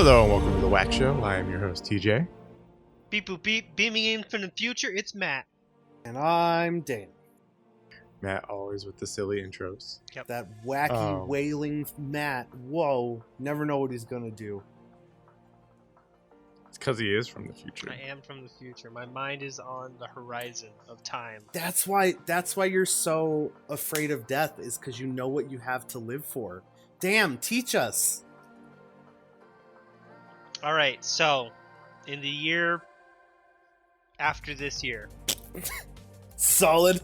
Hello and welcome to the WAQ Show. I am your host, TJ. Beep boop beep, beaming in from the future, it's Matt. And I'm Dan. Matt, always with the silly intros. Yep. That wacky, wailing Matt. Whoa. Never know what he's going to do. It's because he is from the future. I am from the future. My mind is on the horizon of time. That's why you're so afraid of death, is because you know what you have to live for. Damn, teach us. Alright, so, in the year after this year. Solid.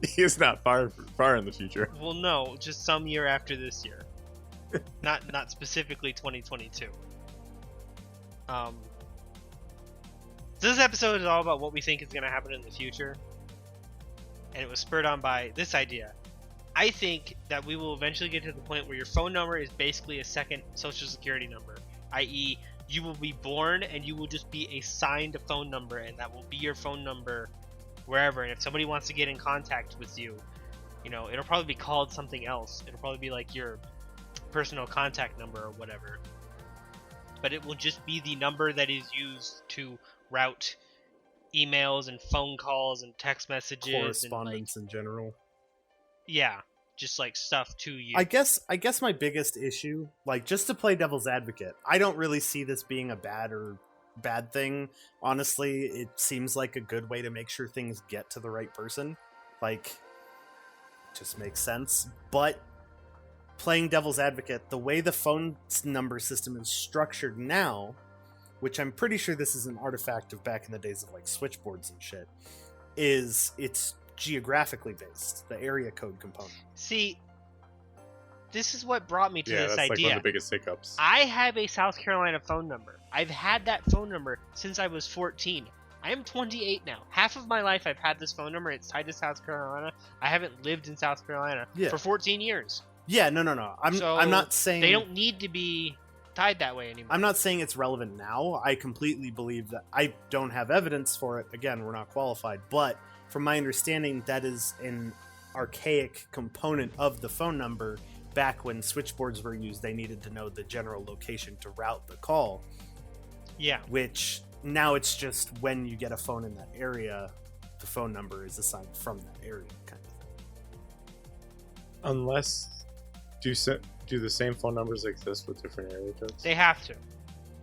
He is not far in the future. Well, no, just some year after this year. Not specifically 2022. So this episode is all about what we think is going to happen in the future. And it was spurred on by this idea. I think that we will eventually get to the point where your phone number is basically a second social security number. I.e., you will be born and you will just be assigned a phone number, and that will be your phone number wherever. And if somebody wants to get in contact with you, you know, it'll probably be called something else. It'll probably be like your personal contact number or whatever. But it will just be the number that is used to route emails and phone calls and text messages, Correspondence and, in general. Yeah, just like stuff to you. I guess my biggest issue, like, just to play devil's advocate, I don't really see this being a bad thing. Honestly, it seems like a good way to make sure things get to the right person. Like, just makes sense. But playing devil's advocate, the way the phone number system is structured now, which I'm pretty sure this is an artifact of back in the days of like switchboards and shit, is it's geographically based, the area code component. See, this is what brought me to this that's idea. like one of the biggest hiccups. I have a South Carolina phone number. I've had that phone number since I was 14. I am 28 now. Half of my life I've had this phone number. It's tied to South Carolina. I haven't lived in South Carolina for 14 years. Yeah, no. I'm not saying they don't need to be tied that way anymore. I'm not saying it's relevant now. I completely believe that. I don't have evidence for it. Again, we're not qualified, but from my understanding, that is an archaic component of the phone number. Back when switchboards were used, they needed to know the general location to route the call. Yeah. Which now it's just when you get a phone in that area, the phone number is assigned from that area, kind of thing. Unless do the same phone numbers exist with different area codes? They have to.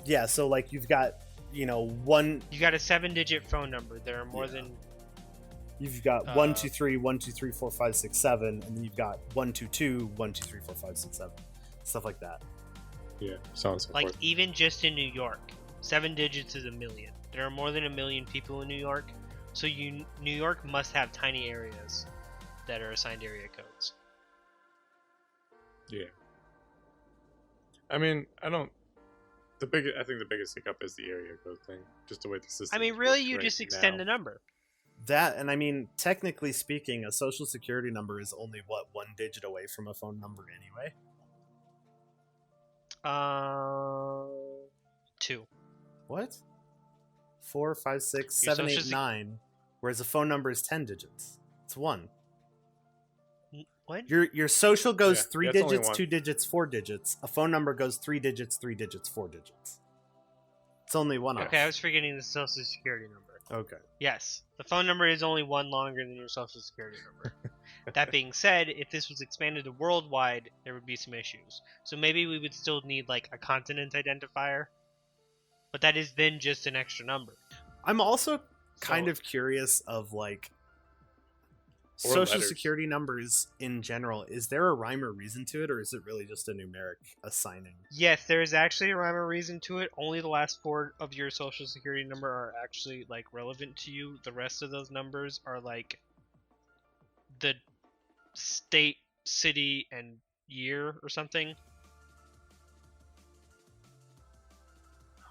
Yeah, so like you've got, one. You got a 7-digit phone number. There are more than. You've got 123, 123, 4, 5, 6, 7, and then you've got 122, 123, 4, 5, 6, 7, stuff like that. Yeah, sounds like important. Even just in New York, 7 digits is 1 million. There are more than 1 million people in New York, so New York must have tiny areas that are assigned area codes. Yeah. I mean, I think the biggest hiccup is the area code thing. Just the way the system. I mean, really, you just extend the number. That, and I mean, technically speaking, a social security number is only, 1 digit away from a phone number anyway? 2. What? 4, 5, 6, 7, 8, 9. Whereas a phone number is 10 digits. It's 1. What? Your social goes 3 that's digits, 2 digits, 4 digits. A phone number goes 3 digits, 3 digits, 4 digits. It's only one off. Okay, I was forgetting the social security number. Okay. Yes, the phone number is only 1 longer than your social security number. That being said, if this was expanded to worldwide, there would be some issues. So maybe we would still need like a continent identifier. But that is then just an extra number. I'm also kind of curious of like social security numbers in general. Is there a rhyme or reason to it, or is it really just a numeric assigning? Yes, there is actually a rhyme or reason to it. Only the last 4 of your social security number are actually like relevant to you. The rest of those numbers are like the state, city, and year or something.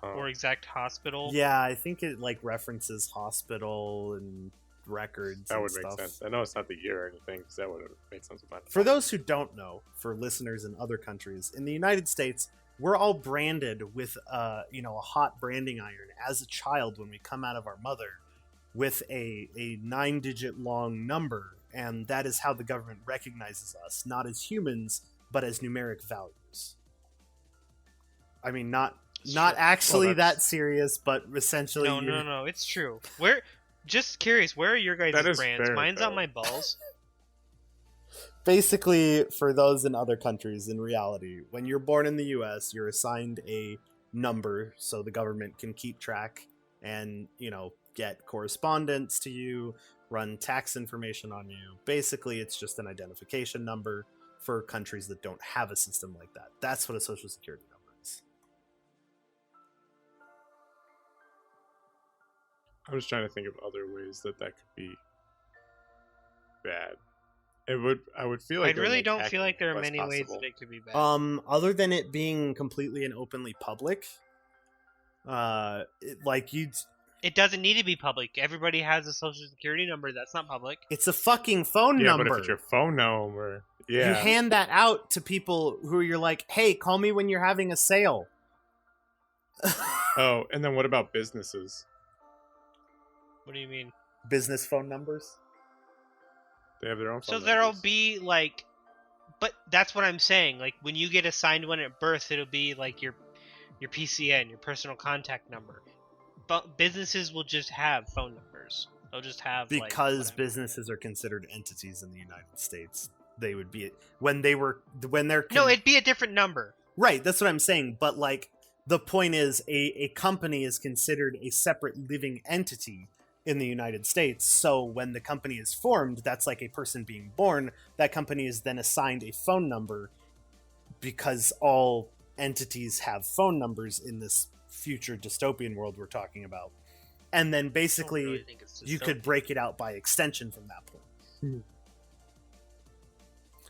Or exact hospital. Yeah, I think it like references hospital and records. That and would stuff. make sense. I know it's not the year or anything, because that would make sense about it. For those who don't know, for listeners in other countries, in the United States, we're all branded with a hot branding iron as a child when we come out of our mother with a 9-digit long number, and that is how the government recognizes us, not as humans, but as numeric values. I mean, not Sure. actually Well, that that's- serious, but essentially, No, it's true. Just curious, where are your guys' That is brands? fair, Mine's on though. my balls. basically, for those in other countries, in reality, when you're born in the U.S., you're assigned a number so the government can keep track and get correspondence to you, run tax information on you. Basically, it's just an identification number for countries that don't have a system like that. That's what a social security number is. I was trying to think of other ways that could be bad. I would feel like I really don't feel hacking like there are less many ways possible. that it could be bad. Other than it being completely and openly public, It doesn't need to be public. Everybody has a social security number. That's not public. it's a fucking phone Yeah, number. but if it's your phone number, yeah, You hand that out to people who you're like, hey, call me when you're having a sale. Oh, and then what about businesses? What do you mean? Business phone numbers? They have their own. So phone there'll numbers. be like, but that's what I'm saying. Like when you get assigned one at birth, it'll be like your PCN, your personal contact number. But businesses will just have phone numbers. They'll just have Because whatever. businesses are considered entities in the United States. They would be when they're No, it'd be a different number. right. That's what I'm saying. But like the point is, a company is considered a separate living entity in the United States. So when the company is formed, that's like a person being born. That company is then assigned a phone number because all entities have phone numbers in this future dystopian world we're talking about. And then I don't basically really think it's you could dystopian. break it out by extension from that point.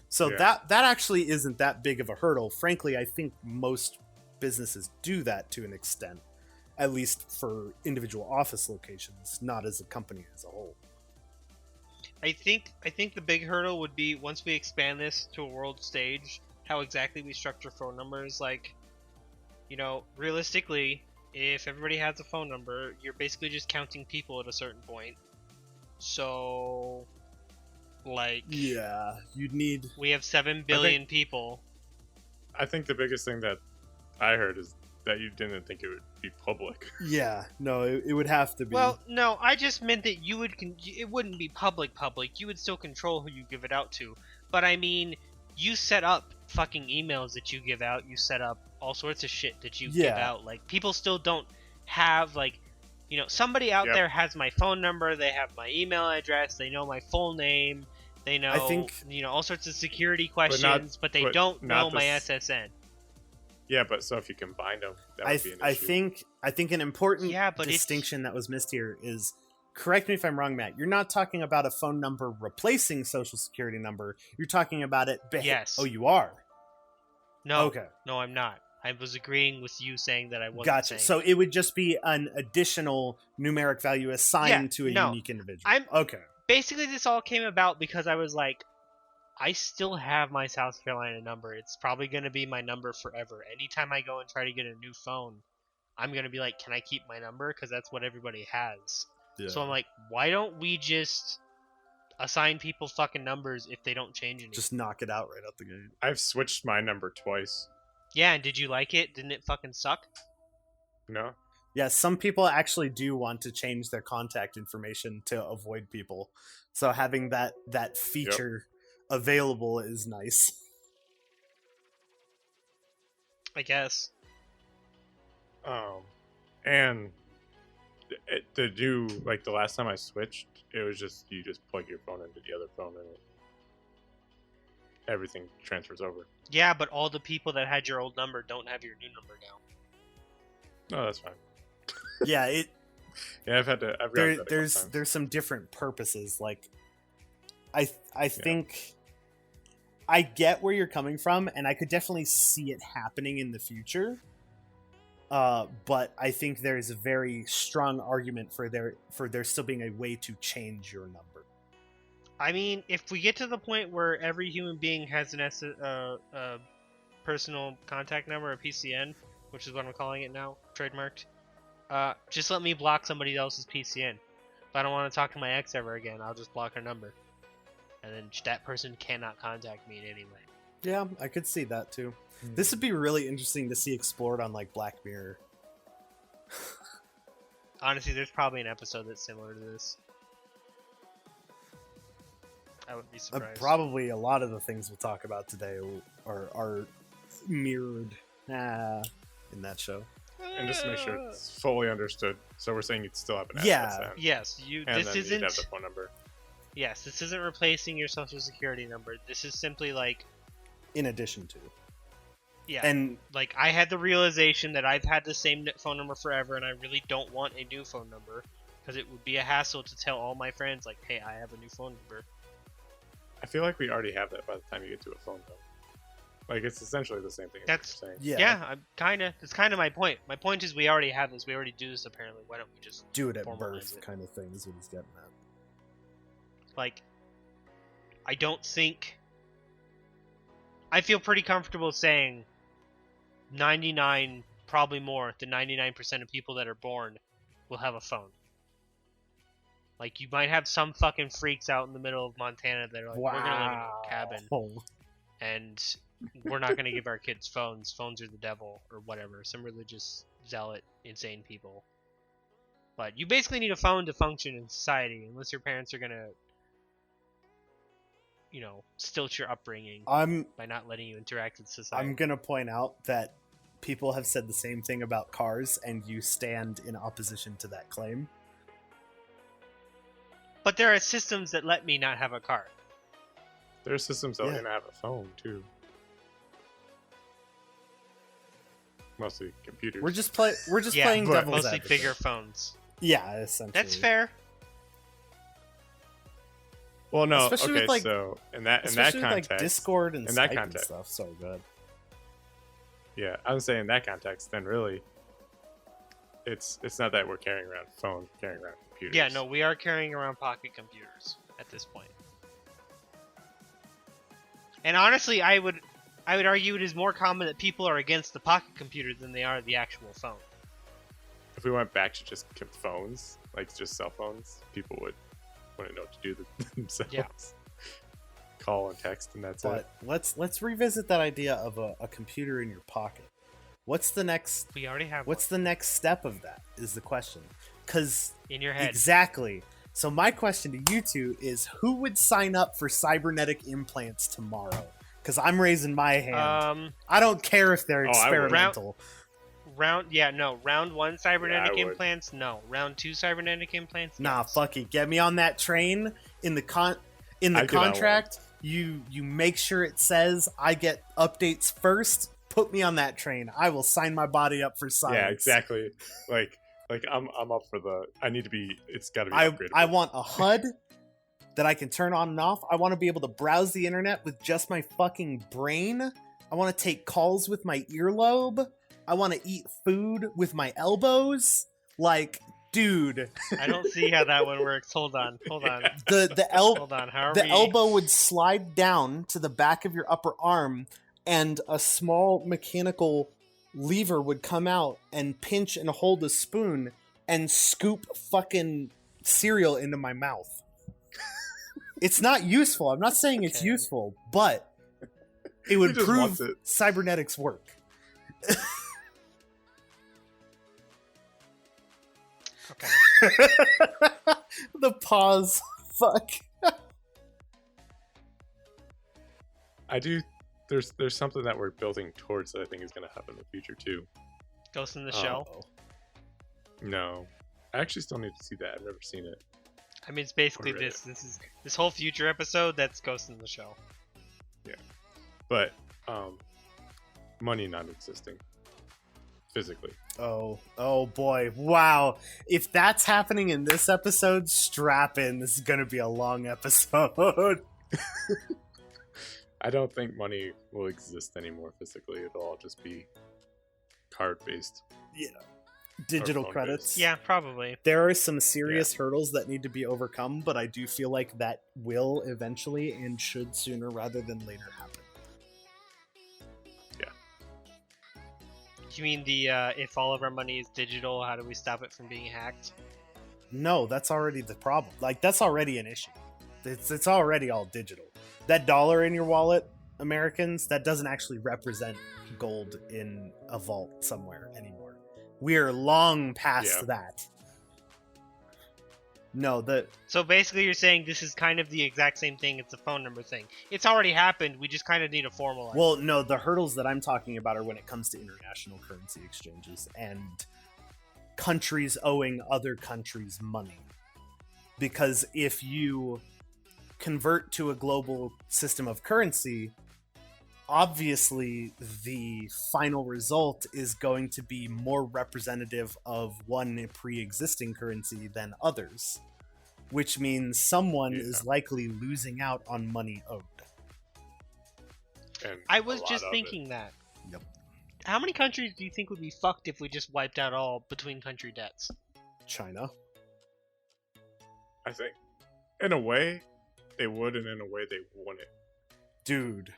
So Yeah. that actually isn't that big of a hurdle. Frankly, I think most businesses do that to an extent, at least for individual office locations, not as a company as a whole. I think the big hurdle would be once we expand this to a world stage, how exactly we structure phone numbers. Like, realistically, if everybody has a phone number, you're basically just counting people at a certain point. So, like, Yeah, you'd need. we have 7 billion people. I think the biggest thing that I heard is that you didn't think it would be public. Yeah, no, it would have to be. Well, no, I just meant that it wouldn't be public. You would still control who you give it out to. But I mean, you set up fucking emails that you give out. You set up all sorts of shit that you give Yeah. out. Like, people still don't have, like, somebody out Yep. there has my phone number. They have my email address. They know my full name. They know, I think- all sorts of security questions, but they but don't know not my this- SSN. Yeah, but so if you combine them, that would be an issue. I think an important Yeah, but it's- distinction that was missed here is, correct me if I'm wrong, Matt, you're not talking about a phone number replacing social security number. You're talking about it. Yes. Oh, you are. No, Okay. no, I'm not. I was agreeing with you saying that I wasn't Gotcha. saying So it would just be an additional numeric value assigned Yeah, to a no. unique individual. Okay. Basically, this all came about because I was like, I still have my South Carolina number. It's probably going to be my number forever. Anytime I go and try to get a new phone, I'm going to be like, can I keep my number? Because that's what everybody has. Yeah. So I'm like, why don't we just assign people fucking numbers if they don't change anything? Just knock it out right out the gate. I've switched my number twice. Yeah, and did you like it? Didn't it fucking suck? No, Yeah, some people actually do want to change their contact information to avoid people. So having that feature available is nice. I guess. And to do like the last time I switched, it was just you just plug your phone into the other phone and everything transfers over. Yeah, but all the people that had your old number don't have your new number now. No, that's fine. Yeah, Yeah, I've got that a couple times. there's some different purposes. Like, I think I get where you're coming from, and I could definitely see it happening in the future. But I think there's a very strong argument for there still being a way to change your number. I mean, if we get to the point where every human being has an personal contact number, a PCN, which is what I'm calling it now, trademarked, just let me block somebody else's PCN. If I don't want to talk to my ex ever again, I'll just block her number. And then that person cannot contact me in any way. Yeah, I could see that too. This would be really interesting to see explored on like Black Mirror. Honestly, there's probably an episode that's similar to this. I wouldn't be surprised. Probably a lot of the things we'll talk about today are mirrored in that show. And just to make sure it's fully understood, so we're saying you'd still have an Yeah. address. Yes, you. And This then you'd isn't. have the phone number. Yes, this isn't replacing your social security number. This is simply like, In addition to, yeah, and like I had the realization that I've had the same phone number forever, and I really don't want a new phone number because it would be a hassle to tell all my friends, like, hey, I have a new phone number. I feel like we already have that by the time you get to a phone, though. Like, it's essentially the same thing as That's- what you're saying. yeah, I'm that's kind of my point. My point is we already have this. We already do this. Apparently, why don't we just do it at formalize birth, it. kind of thing is what he's getting at. like? I don't think. I feel pretty comfortable saying 99, probably more than 99% of people that are born will have a phone. Like, you might have some fucking freaks out in the middle of Montana that are like, we're gonna live in a cabin and we're not gonna give our kids phones. Phones are the devil or whatever. Some religious zealot, insane people. But you basically need a phone to function in society, unless your parents are gonna, stilt your upbringing by not letting you interact with society. I'm gonna point out that people have said the same thing about cars, and you stand in opposition to that claim. But there are systems that let me not have a car. There are systems that Yeah. are going to have a phone, too. Mostly computers. We're just playing but devil's Mostly advocate. bigger phones. Yeah, essentially. That's fair. Well, no, Especially okay, with, like- so in that Especially with, context, like Discord and in that Skype and context. stuff. So good. yeah, I was saying in that context, then really, it's not that we're carrying around computers. Yeah, no, we are carrying around pocket computers at this point. And honestly, I would argue it is more common that people are against the pocket computer than they are the actual phone. If we went back to just phones, like just cell phones, people wouldn't know what to do themselves. Yeah. Call and text, and that's it. But let's revisit that idea of a computer in your pocket. What's the next? We already have What's the next step of that? Is the question. Because one in your head. exactly. So my question to you two is: who would sign up for cybernetic implants tomorrow? Because I'm raising my hand. I don't care if they're Oh, I would. experimental. Round 1 cybernetic I would. implants, no. Round 2 cybernetic implants, Nah, yes. fuck it. Get me on that train. In the I'd do that contract, you make sure it says I get updates first. Put me on that train. I will sign my body up for science. Yeah, exactly. Like I'm up for the. I need to be. It's got to be I upgradable. want a HUD that I can turn on and off. I want to be able to browse the internet with just my fucking brain. I want to take calls with my earlobe. I want to eat food with my elbows. Like, dude, I don't see how that one works. Hold on. Hold on. How are The we... elbow would slide down to the back of your upper arm, and a small mechanical lever would come out and pinch and hold a spoon and scoop fucking cereal into my mouth. It's not useful. I'm not saying it's Okay. useful, but it would He just prove wants it. cybernetics work. Okay. The pause. Fuck. I do. There's something that we're building towards that I think is going to happen in the future too. Ghost in the Shell. Oh. No, I actually still need to see that. I've never seen it. I mean, it's basically Or read this whole future episode. That's Ghost in the Shell. But money non-existing physically. Oh boy. Wow. If that's happening in this episode, strap in. This is going to be a long episode. I don't think money will exist anymore physically. It'll all just be card-based. Yeah. Digital phone credits. based. Yeah, probably. There are some serious hurdles that need to be overcome, but I do feel like that will eventually and should sooner rather than later happen. You mean the if all of our money is digital, how do we stop it from being hacked? No, that's already the problem. Like, that's already an issue. It's already all digital. That dollar in your wallet, Americans, that doesn't actually represent gold in a vault somewhere anymore. We're long past that. No, So basically you're saying this is kind of the exact same thing. It's a phone number thing. It's already happened. We just kind of need to formalize. Well, no, the hurdles that I'm talking about are when it comes to international currency exchanges and countries owing other countries money. Because if you convert to a global system of currency, obviously the final result is going to be more representative of one pre-existing currency than others, which means someone is likely losing out on money owed. And I was just thinking that. Yep. How many countries do you think would be fucked if we just wiped out all between country debts? China. I think, in a way, they would, and in a way, they wouldn't. Dude.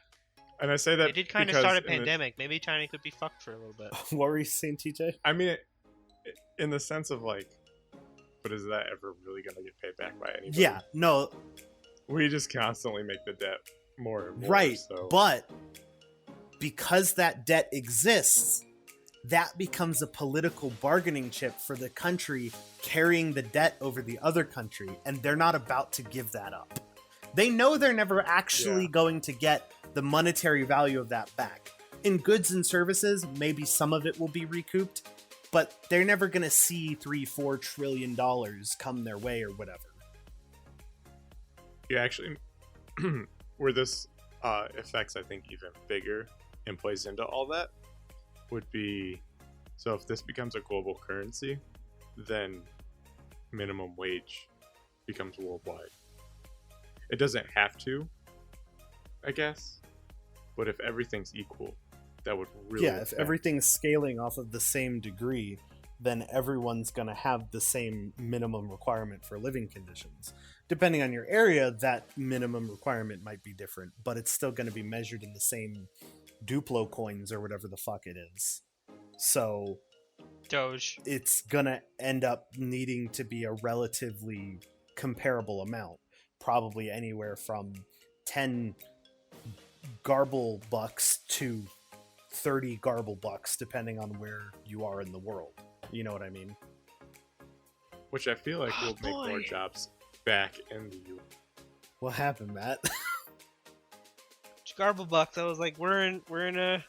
And I say that they did kind of start a pandemic. Maybe China could be fucked for a little bit. What were you saying, TJ? I mean, in the sense of like, but is that ever really going to get paid back by anybody? Yeah, no. We just constantly make the debt more and more. Right, so. but because that debt exists, that becomes a political bargaining chip for the country carrying the debt over the other country, and they're not about to give that up. They know they're never actually going to get the monetary value of that back. In goods and services, maybe some of it will be recouped, but they're never going to see $3-4 trillion come their way or whatever. You actually, where this affects, I think, even bigger and plays into all that, would be, so if this becomes a global currency, then minimum wage becomes worldwide. It doesn't have to, I guess, but if everything's equal, that would really if everything's scaling off of the same degree, then everyone's going to have the same minimum requirement for living conditions. Depending on your area, that minimum requirement might be different, but it's still going to be measured in the same Duplo coins or whatever the fuck it is. So Doge. It's going to end up needing to be a relatively comparable amount. Probably anywhere from 10 garble bucks to 30 garble bucks, depending on where you are in the world. You know what I mean? Which I feel like will make more jobs back in the U.S. What happened, Matt? Garble bucks. I was like, we're in an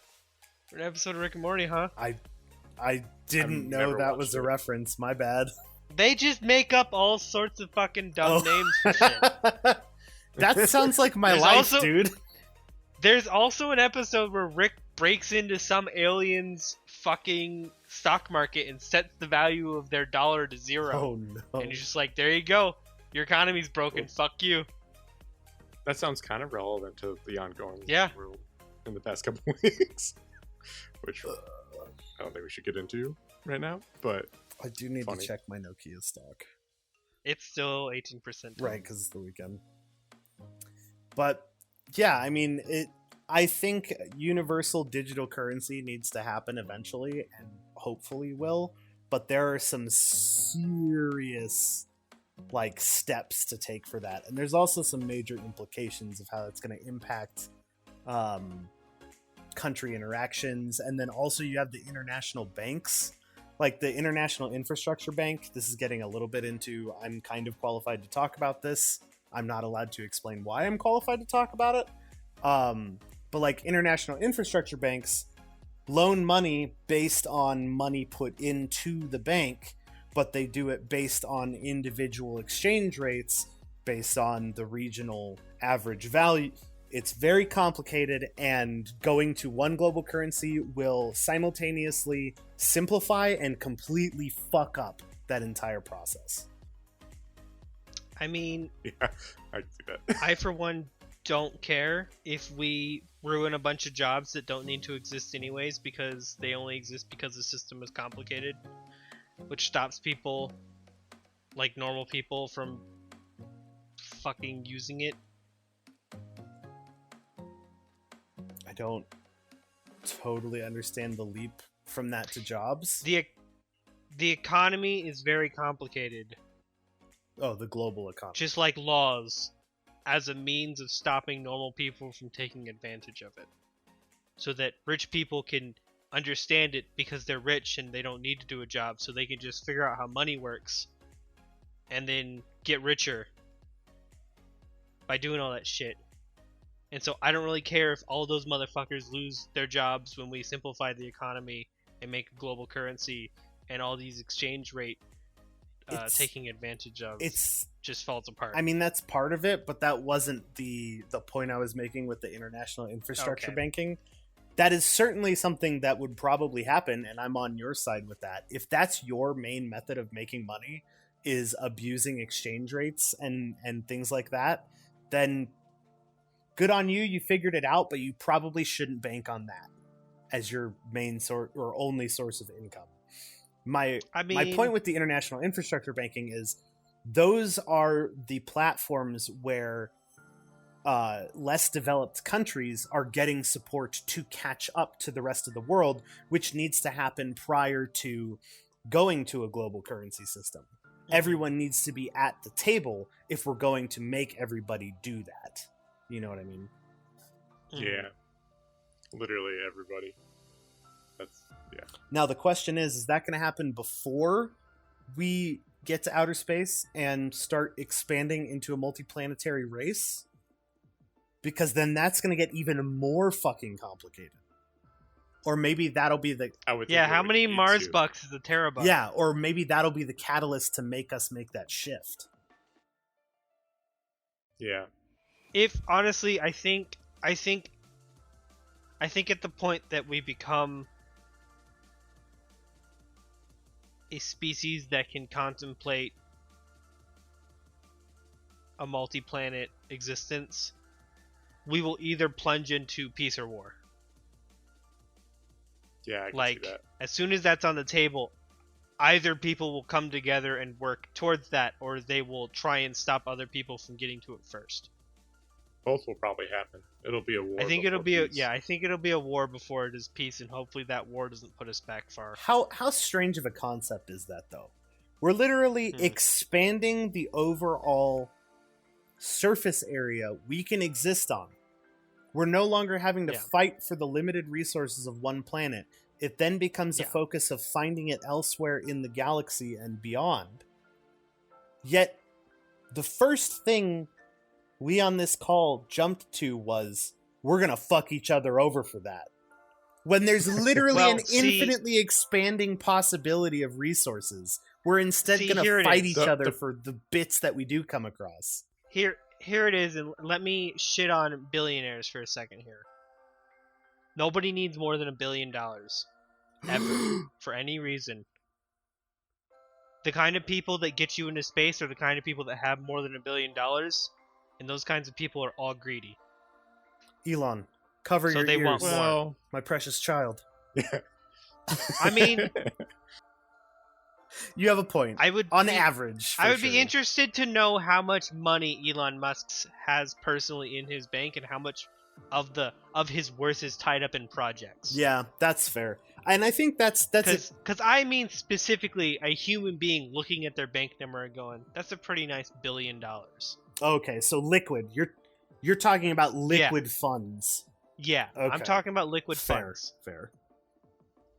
episode of Rick and Morty, huh? I didn't know that was a reference. My bad. They just make up all sorts of fucking dumb names for shit. That sounds like my life, dude. There's also an episode where Rick breaks into some alien's fucking stock market and sets the value of their dollar to 0. Oh no. And he's just like, there you go. Your economy's broken. Fuck you. That sounds kind of relevant to the ongoing world in the past couple weeks. Which I don't think we should get into right now, but I do need to check my Nokia stock. It's still 18%. Right, because it's the weekend. But yeah, I mean, I think universal digital currency needs to happen eventually, and hopefully will. But there are some serious steps to take for that, and there's also some major implications of how it's going to impact country interactions. And then also you have the international banks, like the International Infrastructure Bank. This is getting a little bit into, I'm kind of qualified to talk about this. I'm not allowed to explain why I'm qualified to talk about it. But like international infrastructure banks loan money based on money put into the bank, but they do it based on individual exchange rates based on the regional average value. It's very complicated, and going to one global currency will simultaneously simplify and completely fuck up that entire process. I mean, yeah, I can see that. I, for one, don't care if we ruin a bunch of jobs that don't need to exist anyways because they only exist because the system is complicated, which stops people, like normal people, from fucking using it. I don't totally understand the leap from that to jobs. The economy is very complicated. Oh, the global economy. Just like laws. as a means of stopping normal people from taking advantage of it. So that rich people can understand it because they're rich and they don't need to do a job, so they can just figure out how money works and then get richer by doing all that shit. And so I don't really care if all those motherfuckers lose their jobs when we simplify the economy and make a global currency, and all these exchange rate taking advantage of just falls apart. I mean, that's part of it, but that wasn't the point I was making with the international infrastructure banking. That is certainly something that would probably happen, and I'm on your side with that. If that's your main method of making money, is abusing exchange rates and things like that, then good on you. You figured it out, but you probably shouldn't bank on that as your main source or only source of income. My point with the international infrastructure banking is those are the platforms where less developed countries are getting support to catch up to the rest of the world, which needs to happen prior to going to a global currency system. Everyone needs to be at the table if we're going to make everybody do that. You know what I mean? Yeah. Literally everybody. Yeah. Now the question is that going to happen before we get to outer space and start expanding into a multiplanetary race? Because then that's going to get even more fucking complicated. Or maybe that'll be the... how many Mars bucks is a terabuck? Yeah, or maybe that'll be the catalyst to make us make that shift. Yeah. If, honestly, I think at the point that we become a species that can contemplate a multi-planet existence, we will either plunge into peace or war. Yeah, I can see that. As soon as that's on the table, either people will come together and work towards that, or they will try and stop other people from getting to it first. Both will probably happen. It'll be a war. I think it'll be a war before it is peace, and hopefully that war doesn't put us back far. How strange of a concept is that, though? We're literally expanding the overall surface area we can exist on. We're no longer having to fight for the limited resources of one planet. It then becomes a focus of finding it elsewhere in the galaxy and beyond. Yet, the first thing we on this call jumped to was, we're gonna fuck each other over for that. When there's literally infinitely expanding possibility of resources, we're instead gonna fight each other for the bits that we do come across. Here it is, and let me shit on billionaires for a second here. Nobody needs more than $1 billion. Ever. For any reason. The kind of people that get you into space are the kind of people that have more than $1 billion, and those kinds of people are all greedy. Elon, cover your ears. Want more. My precious child. I mean... You have a point. Average. I would be interested to know how much money Elon Musk has personally in his bank, and how much of his worth is tied up in projects. Yeah, that's fair. And I think that's because I mean specifically a human being looking at their bank number and going, "That's a pretty nice $1 billion." Okay, so liquid. You're talking about liquid funds. Yeah, okay. I'm talking about liquid funds. Fair.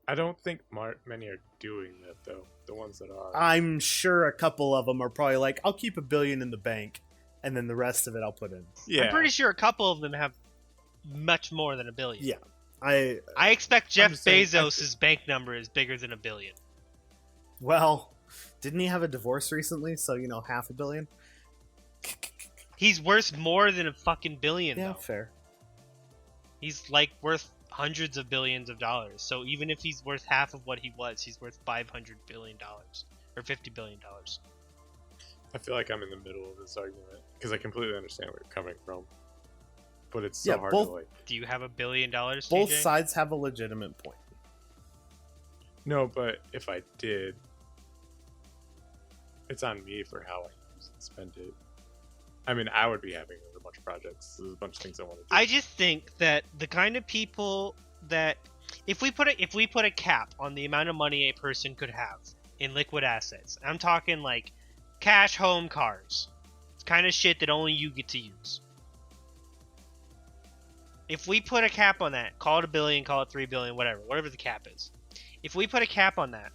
I don't think many are doing that, though. The ones that are. I'm sure a couple of them are probably like, I'll keep $1 billion in the bank, and then the rest of it I'll put in. Yeah. I'm pretty sure a couple of them have much more than $1 billion. Yeah. I expect Jeff Bezos' bank number is bigger than $1 billion. Well, didn't he have a divorce recently? So, $500 million? He's worth more than a fucking billion, Yeah, though. Fair. He's, worth hundreds of billions of dollars. So even if he's worth half of what he was, he's worth $500 billion. Or $50 billion. I feel like I'm in the middle of this argument, because I completely understand where you're coming from. But it's so hard to, Do you have $1 billion, Both TJ? sides have a legitimate point. No, but if I did, it's on me for how I use and spend it. I mean, I would be having a bunch of projects. There's a bunch of things I want to do. I just think that the kind of people that if we put a cap on the amount of money a person could have in liquid assets, I'm talking like cash, home, cars. kind of shit that only you get to use. If we put a cap on that, call it $1 billion, call it $3 billion, whatever the cap is. If we put a cap on that,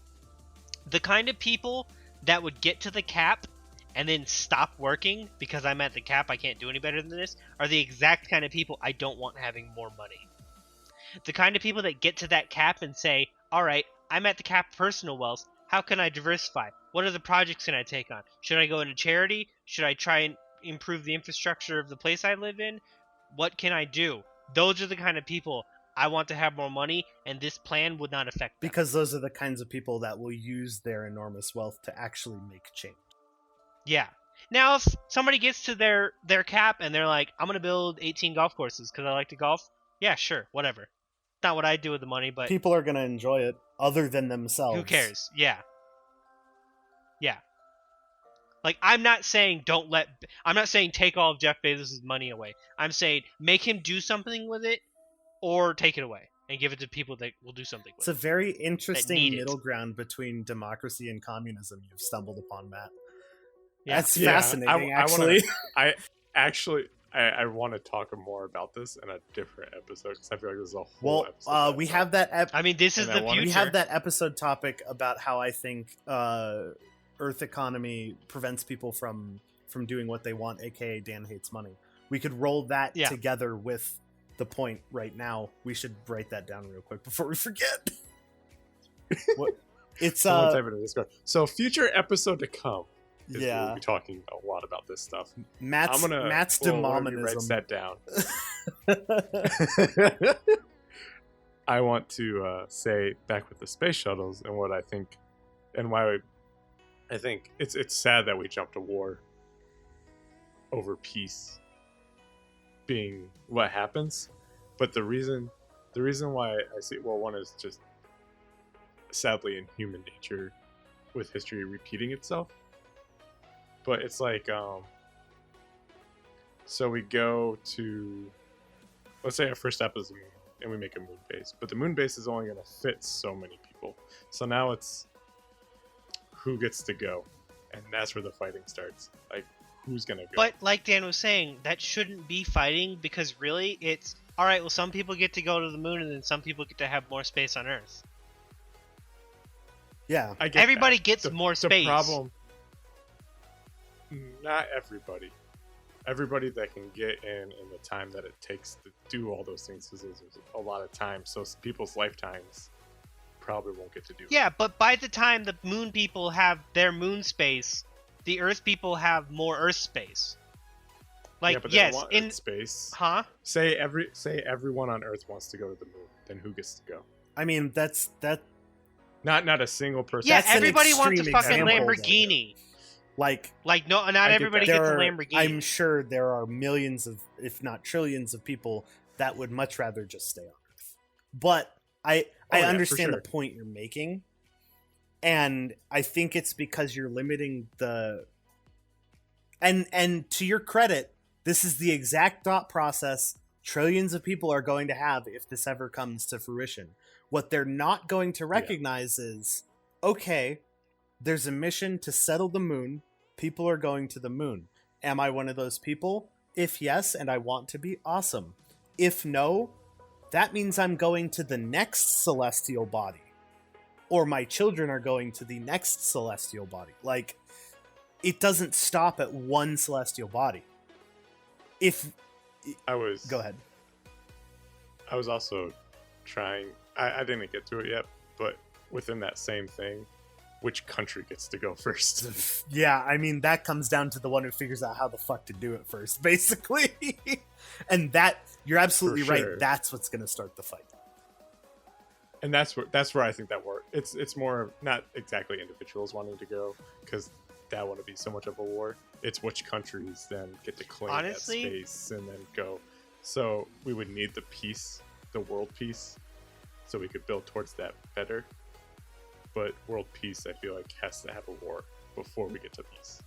the kind of people that would get to the cap and then stop working because I'm at the cap, I can't do any better than this, are the exact kind of people I don't want having more money. The kind of people that get to that cap and say, all right, I'm at the cap of personal wealth. How can I diversify? What other projects can I take on? Should I go into charity? Should I try and improve the infrastructure of the place I live in? What can I do? Those are the kind of people I want to have more money, and this plan would not affect them. Because those are the kinds of people that will use their enormous wealth to actually make change. Yeah. Now, if somebody gets to their cap and they're like, I'm going to build 18 golf courses because I like to golf, yeah, sure, whatever. Not what I do with the money, but people are going to enjoy it other than themselves. who cares? Yeah. Yeah. Like, I'm not saying take all of Jeff Bezos' money away. I'm saying make him do something with it or take it away and give it to people that will do something with it. It's a very interesting middle it. ground between democracy and communism you've stumbled upon, Matt. Yeah. That's fascinating, actually. I want to talk more about this in a different episode because I feel like there's a whole episode. We have that. I mean, this is the future. We have that episode topic about how I think Earth economy prevents people from doing what they want, aka Dan hates money. We could roll that together with the point right now. We should write that down real quick before we forget. What? It's someone type it in Discord. So future episode to come. We'll be talking a lot about this stuff. Matt's demominism. Write that down. I want to say back with the space shuttles and what I think and why I think it's sad that we jumped to war over peace being what happens, but the reason why I see, well, one is just sadly in human nature with history repeating itself. But it's like, so we go to, let's say our first step is the moon, and we make a moon base. But the moon base is only going to fit so many people. So now it's who gets to go. And that's where the fighting starts. Like, who's going to go? But like Dan was saying, that shouldn't be fighting because really it's, all right, well, some people get to go to the moon and then some people get to have more space on Earth. Yeah. Everybody gets more space. The problem... Not everybody. Everybody that can get in the time that it takes to do all those things, because there's a lot of time. So people's lifetimes probably won't get to do it. Yeah, but by the time the moon people have their moon space, the Earth people have more Earth space. Like, yeah, but yes, want in Earth space. Huh? Say everyone on Earth wants to go to the moon, then who gets to go? I mean, that's not a single person. Yeah, everybody wants a fucking Lamborghini. Like no, not everybody gets a Lamborghini. I'm sure there are millions of, if not trillions of people that would much rather just stay on Earth. But I understand the point you're making. And I think it's because you're limiting the... And to your credit, this is the exact thought process trillions of people are going to have if this ever comes to fruition. What they're not going to recognize is, okay, there's a mission to settle the moon. People are going to the moon. Am I one of those people? If yes, and I want to be, awesome. If no, that means I'm going to the next celestial body. Or my children are going to the next celestial body. Like, it doesn't stop at one celestial body. Go ahead. I was also trying, I didn't get to it yet, but within that same thing, which country gets to go first? Yeah, I mean, that comes down to the one who figures out how the fuck to do it first, basically. And that, you're absolutely right, that's what's going to start the fight. And that's where I think that works. It's more, not exactly individuals wanting to go, because that wouldn't be so much of a war. It's which countries then get to claim that space and then go. So we would need the peace, the world peace, so we could build towards that better. But world peace, I feel like, has to have a war before we get to peace.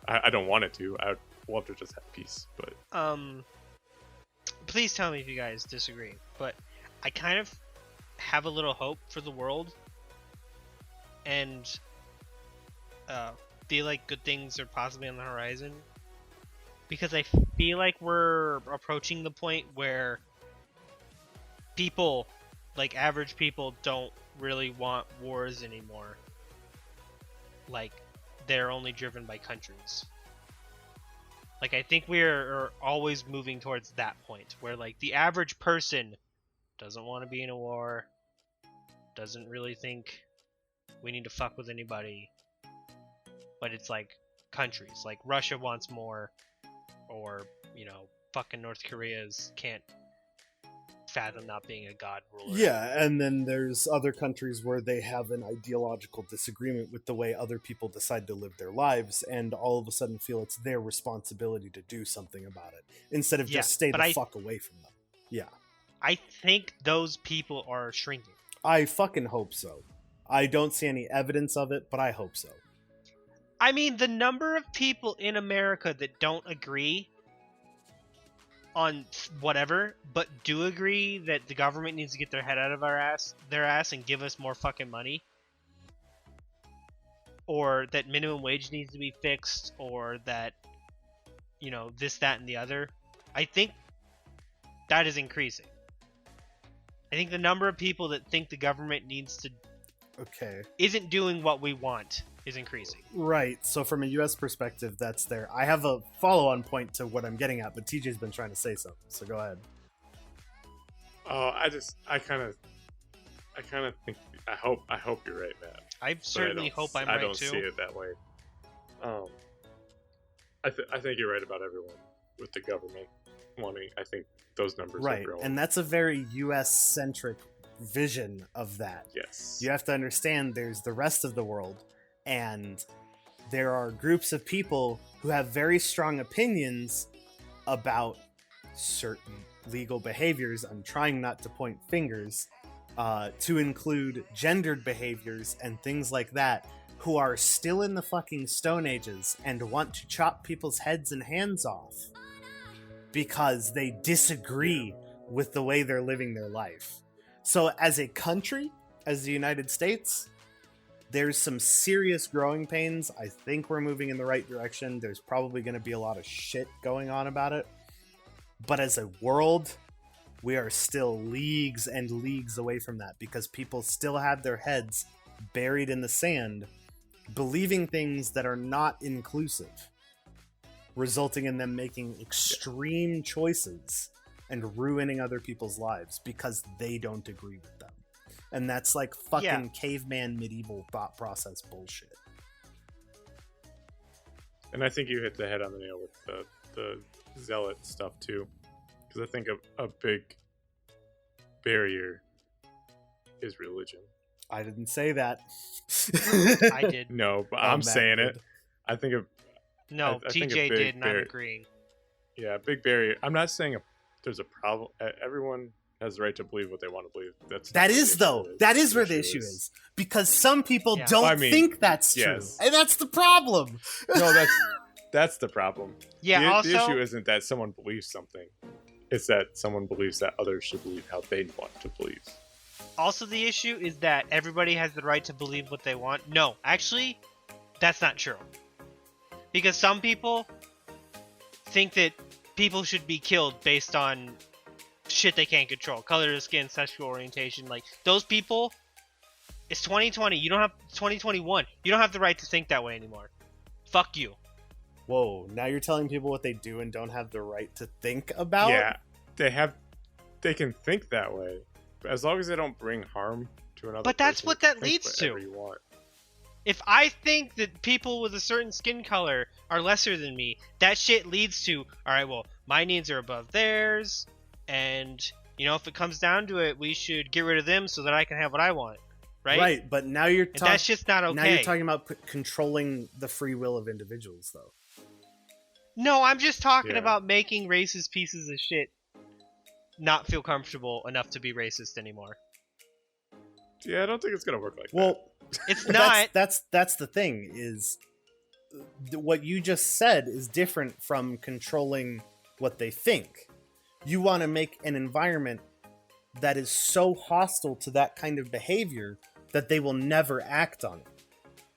I don't want it to. I would love to just have peace, but... Please tell me if you guys disagree, but I kind of have a little hope for the world. And feel like good things are possibly on the horizon. Because I feel like we're approaching the point where people, like average people, don't really want wars anymore. Like, they're only driven by countries. Like, I think we're always moving towards that point where, like, the average person doesn't want to be in a war, doesn't really think we need to fuck with anybody. But it's like countries. Like, Russia wants more, or, you know, fucking North Korea's can't fathom not being a god ruler. Yeah, and then there's other countries where they have an ideological disagreement with the way other people decide to live their lives, and all of a sudden feel it's their responsibility to do something about it, instead of just stay the fuck away from them. Yeah. I think those people are shrinking. I fucking hope so. I don't see any evidence of it, but I hope so. I mean, the number of people in America that don't agree on whatever, but do agree that the government needs to get their head out of their ass and give us more fucking money, or that minimum wage needs to be fixed, or that, you know, this, that, and the other, I think that is increasing. I think the number of people that think the government needs to isn't doing what we want is increasing. Right. So from a U.S. perspective, that's there. I have a follow-on point to what I'm getting at, but TJ's been trying to say something, so go ahead. Oh, I kind of think, I hope you're right, Matt. I certainly hope I'm right too. I don't see it that way. I think you're right about everyone with the government wanting. I think those numbers are growing. And that's a very U.S.-centric vision of that. Yes. You have to understand there's the rest of the world, and there are groups of people who have very strong opinions about certain legal behaviors. I'm trying not to point fingers, to include gendered behaviors and things like that, who are still in the fucking Stone Ages and want to chop people's heads and hands off because they disagree with the way they're living their life. So as a country, as the United States, there's some serious growing pains. I think we're moving in the right direction. There's probably going to be a lot of shit going on about it. But as a world, we are still leagues and leagues away from that, because people still have their heads buried in the sand, believing things that are not inclusive, resulting in them making extreme choices and ruining other people's lives because they don't agree with them. And that's like fucking caveman medieval thought process bullshit. And I think you hit the head on the nail with the zealot stuff too. Because I think a big barrier is religion. I didn't say that. I did. No, but I'm saying it. I think No, TJ did, and I'm agreeing. Yeah, big barrier. I'm not saying there's a problem. Everyone has the right to believe what they want to believe. That is where the issue is. Because some people don't think that's true. And that's the problem. No, that's the problem. Yeah, the issue isn't that someone believes something. It's that someone believes that others should believe how they want to believe. Also, the issue is that everybody has the right to believe what they want. No, actually, that's not true. Because some people think that people should be killed based on shit they can't control. Color of skin, sexual orientation. Like, those people, it's 2020. 2021. You don't have the right to think that way anymore. Fuck you. Whoa, now you're telling people what they do and don't have the right to think about? Yeah, they can think that way. But as long as they don't bring harm to another person. But that's what that leads to. If I think that people with a certain skin color are lesser than me, that shit leads to, alright, well, my needs are above theirs, and, you know, if it comes down to it, we should get rid of them so that I can have what I want. Right? Right, but now you're talking... That's just not okay. Now you're talking about controlling the free will of individuals, though. No, I'm just talking about making racist pieces of shit not feel comfortable enough to be racist anymore. Yeah, I don't think it's gonna work like that. Well, it's not. That's the thing, is what you just said is different from controlling what they think. You want to make an environment that is so hostile to that kind of behavior that they will never act on it.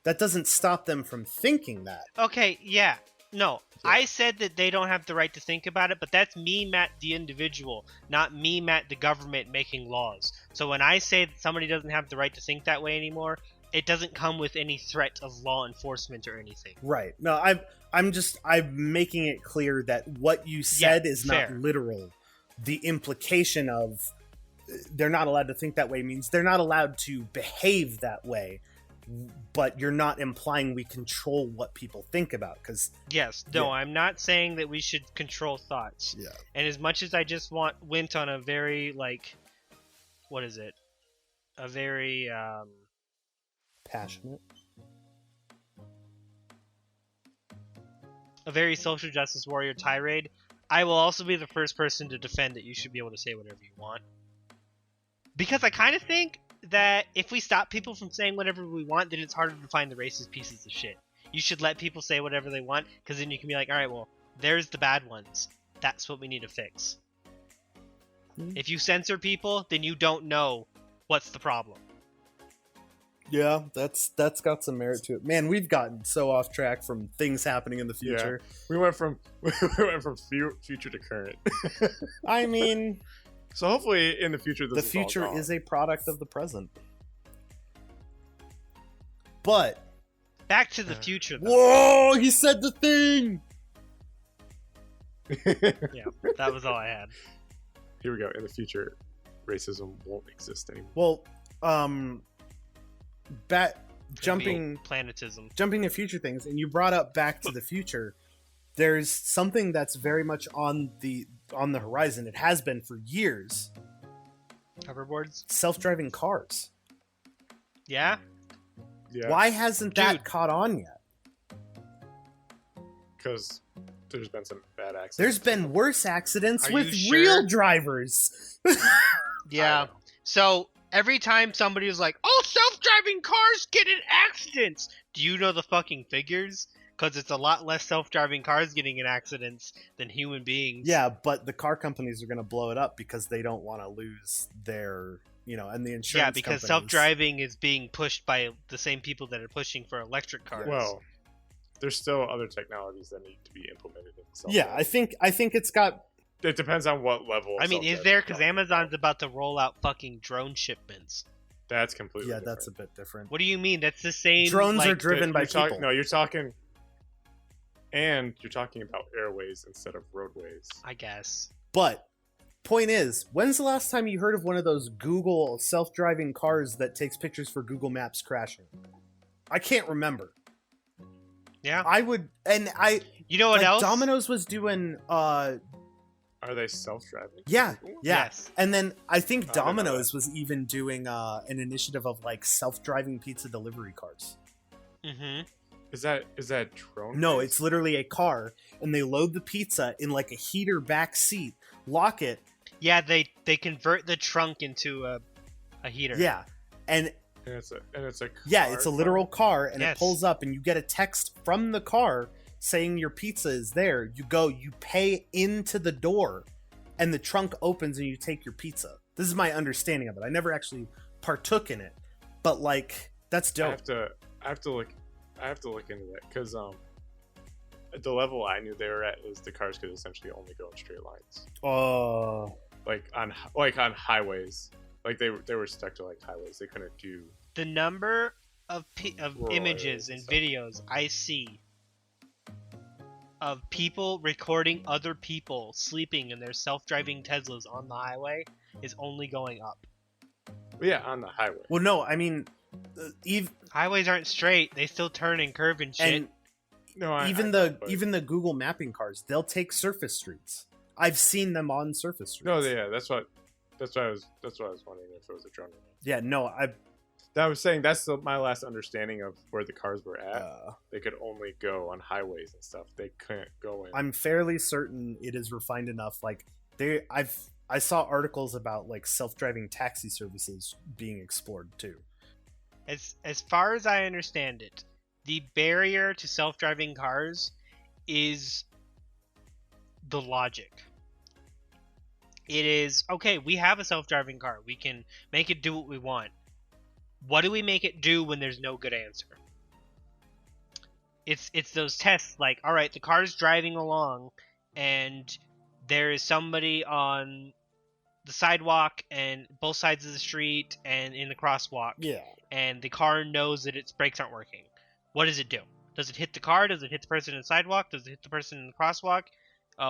that doesn't stop them from thinking that. Okay, yeah. No, Yeah. I said that they don't have the right to think about it, but that's me, Matt, the individual, not me, Matt, the government making laws. So when I say that somebody doesn't have the right to think that way anymore, it doesn't come with any threat of law enforcement or anything. Right. No, I'm making it clear that what you said is fair. not literal. The implication of they're not allowed to think that way means they're not allowed to behave that way. But you're not implying we control what people think about, because Yes, no, I'm not saying that we should control thoughts. yeah, And as much as I just went on a very, like, what is it? A very, passionate. a very social justice warrior tirade, I will also be the first person to defend that you should be able to say whatever you want. Because I kind of think that if we stop people from saying whatever we want, then it's harder to find the racist pieces of shit. You should let people say whatever they want, because then you can be like, alright, well, there's the bad ones. That's what we need to fix. If you censor people, then you don't know what's the problem. Yeah, that's got some merit to it. Man, we've gotten so off track from things happening in the future. We went from future to current. I mean, So hopefully in the future, the future is a product of the present. But Back to the future, though. whoa, he said the thing. Yeah, that was all I had. Here we go. In the future, racism won't exist anymore. Well, jumping Planetism. to future things, and you brought up Back to the Future. There's something that's very much on the horizon. It has been for years. Hoverboards? Self-driving cars. Yeah? Yeah, Why hasn't that Dude. caught on yet? because there's been some bad accidents. There's been worse accidents Are with you real sure? drivers. Yeah. So every time somebody was like, "Oh, self-driving cars get in accidents," do you know the fucking figures? Because it's a lot less self-driving cars getting in accidents than human beings. Yeah, but the car companies are going to blow it up because they don't want to lose their, and the insurance. Yeah, because companies. self-driving is being pushed by the same people that are pushing for electric cars. Well, there's still other technologies that need to be implemented in Yeah, I think it's got. it depends on what level. Of I mean, is self-driving there? Because car. Amazon's about to roll out fucking drone shipments. That's completely Yeah, different. that's a bit different. What do you mean? That's the same. Drones like, are driven by people. No, you're talking, and you're talking about airways instead of roadways. I guess. But point is, when's the last time you heard of one of those Google self-driving cars that takes pictures for Google Maps crashing? I can't remember. Yeah. I would, and I. You know what else? Domino's was doing. Are they self-driving? Yeah. Yes. And then I think I didn't know Domino's was even doing an initiative of like self-driving pizza delivery cars. Mm-hmm. Is that drone? No, based? it's literally a car, and they load the pizza in like a heater back seat, lock it. Yeah, they convert the trunk into a heater. Yeah, and it's a yeah, it's a literal car, and Yes. it pulls up, and you get a text from the car saying your pizza is there. You go, you pay into the door, and the trunk opens, and you take your pizza. This is my understanding of it. I never actually partook in it, but like that's dope. I have to look into that because the level I knew they were at is the cars could essentially only go in straight lines, like on highways. Like they were stuck to like highways. They couldn't do. The number of Rural images areas and and stuff. videos I see of people recording other people sleeping in their self-driving Teslas on the highway is only going up. But yeah, on the highway. Well, no, I mean, Highways aren't straight; they still turn and curve and shit. and No, even the Google mapping cars, they'll take surface streets. I've seen them on surface streets. No, yeah, that's what I was wondering if it was a drone. Or not. Yeah, no, I was saying that's my last understanding of where the cars were at. uh, They could only go on highways and stuff. They couldn't go in. I'm fairly certain it is refined enough. Like I saw articles about like self-driving taxi services being explored too. As far as I understand it, the barrier to self-driving cars is the logic. It is, okay, we have a self-driving car. We can make it do what we want. What do we make it do when there's no good answer? it's those tests like, all right, the car's driving along and there is somebody on the sidewalk and both sides of the street and in the crosswalk. Yeah. And the car knows that its brakes aren't working. What does it do? Does it hit the car? Does it hit the person in the sidewalk? Does it hit the person in the crosswalk?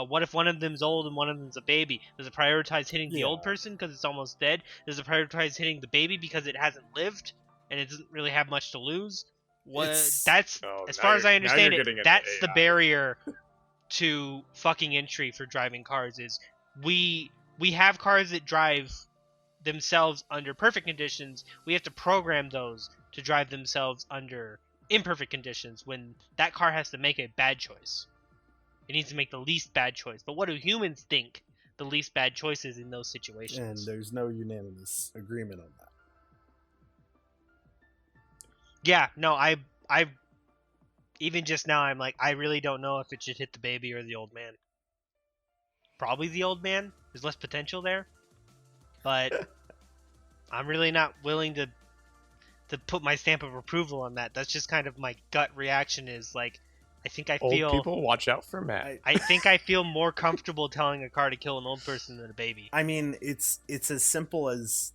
What if one of them's old and one of them's a baby? Does it prioritize hitting the old person because it's almost dead? Does it prioritize hitting the baby because it hasn't lived and it doesn't really have much to lose? That's as far as I understand it. That's the barrier to fucking entry for driving cars. Is we have cars that drive themselves under perfect conditions. We have to program those to drive themselves under imperfect conditions when that car has to make a bad choice. It needs to make the least bad choice. But what do humans think the least bad choice is in those situations? And there's no unanimous agreement on that. Yeah, no, I even just now I'm like, I really don't know if it should hit the baby or the old man. Probably the old man. There's less potential there. But I'm really not willing to put my stamp of approval on that. That's just kind of my gut reaction is like, I think I feel... Old people, watch out for Matt. I think I feel more comfortable telling a car to kill an old person than a baby. I mean, it's as simple as